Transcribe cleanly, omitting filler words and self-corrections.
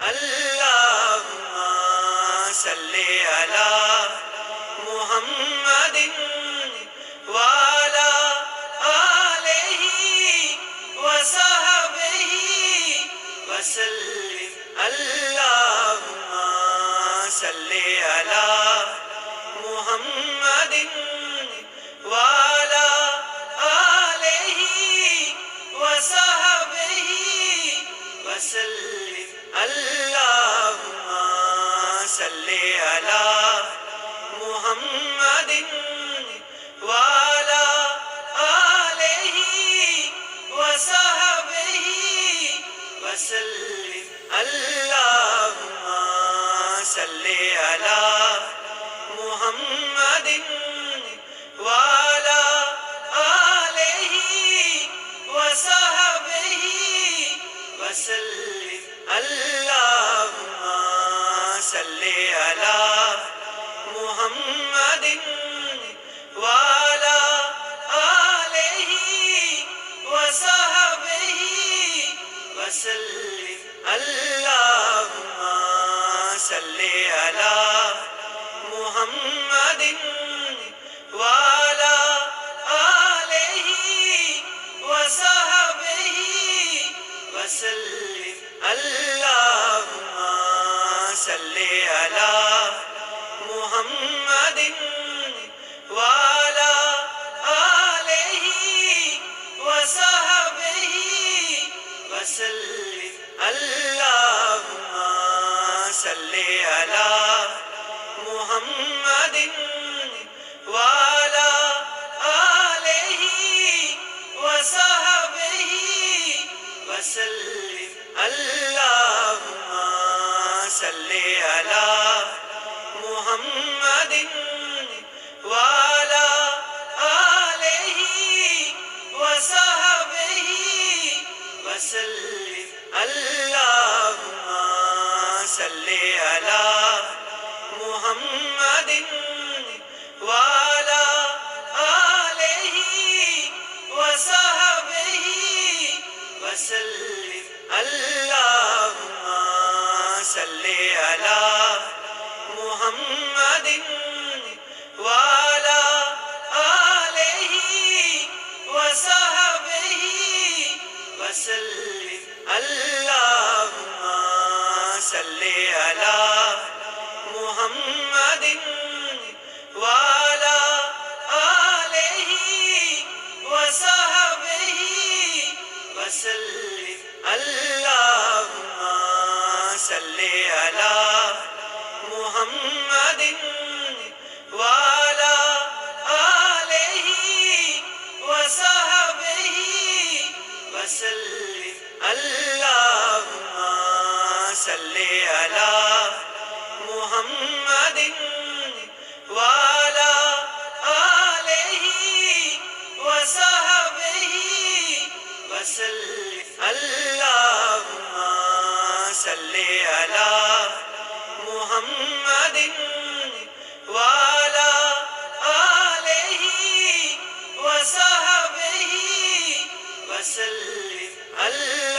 اللہم صلی علی محمد وعلی آلہ وصحبہ وسلم اللہم صلی علی محمد وعلی آلہ وصحبہ وسلم اللہم صلی علی محمد وعلی آلہ وصحبہ وسلم اللہم صلی علی محمد وعلی آلہ وصحبہ وسلم اللہم صلی علی محمد وعلی آلہ وصحبہ وسلم اللہم صلی علی محمد وعلی آلہ وصحبہ وسلم اللہم صلی علی محمد وعلی آلہ وصحبہ وسلم اللہم صلی علی محمد وعلی آلہ وصحبہ وسلم اللہم صلی علی محمد وعلی آلہ وصحبہ وسلم اللہم صلی علی محمد وعلی آلہ وصحبہ وسلم اللہم صلی علی محمد وعلی آلہ وصحبہ وسلم اللہم صلی علی محمد وعلی آلہ وصحبہ وسلم اللہم صلی علی محمد وعلی آلہ وصحبہ وسلم اللہم صلی علی محمد وعلی آلہ وصحبہ وسلم اللہم صلی علی محمد وعلی آلہ وصحبہ وسلم